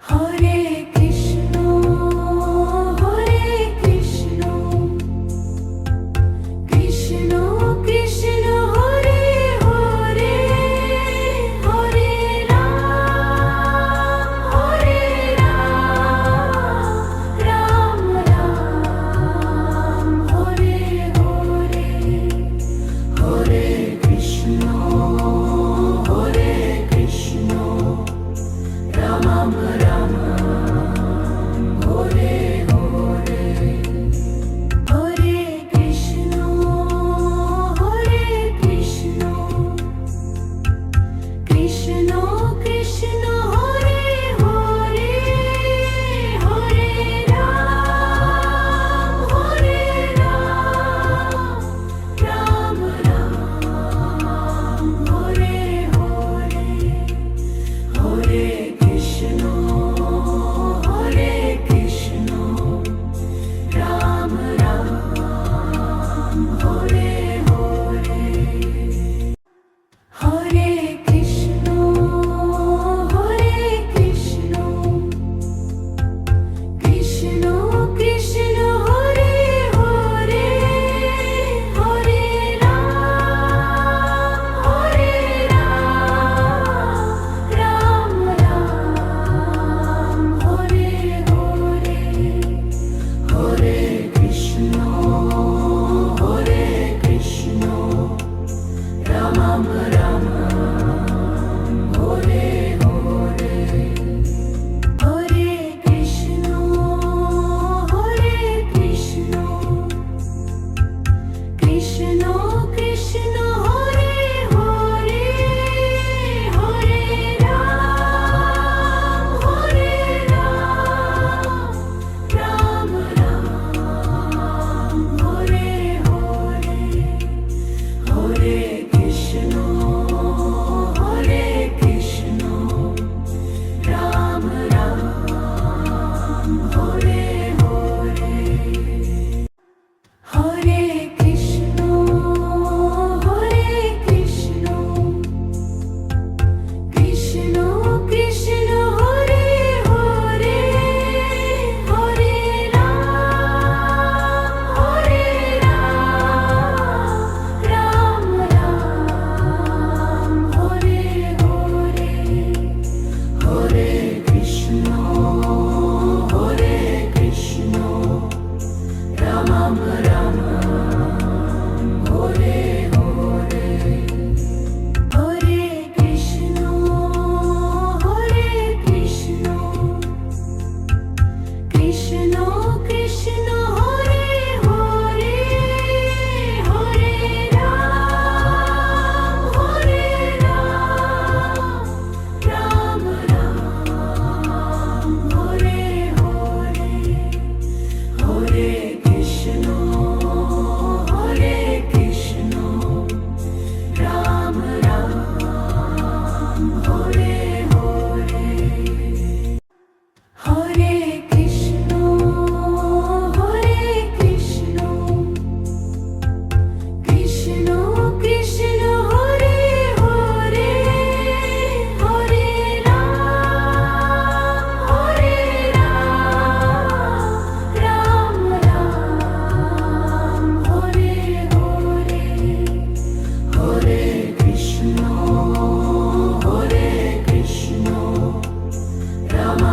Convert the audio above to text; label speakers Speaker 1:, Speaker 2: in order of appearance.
Speaker 1: Hare Krishna Hare Krishna Krishna Krishna Hare Hare Hare Ram Ram Ram Hare Hare Hare Krishna Ram Ram Hare Hare Hare Krishna Krishna Krishna Hare Hare Hare Ram Ram Ram Hare Hare Hare Krishna Ram Ram Hare Hare Hare Krishna Krishna Krishna Hare Hare Hare Ram Ram Hare Hare Hare Krishna Ram Ram Hare Hare Hare Krishna Krishna Krishna Hare Hare Hare Ram Ram Ram Hare Hare Hare Krishna Ram Ram Hare Hare Hare Krishna Krishna Krishna Hare Hare Hare Ram Ram Hare Hare Hare Krishna Ram Ram Hare Hare Hare Krishna Krishna Krishna Hare Hare Hare Ram Ram Ram Hare Hare Hare Krishna Ram Ram Hare Hare Hare Krishna Krishna Krishna Hare Hare Hare Ram Ram Hare Hare Hare Krishna Ram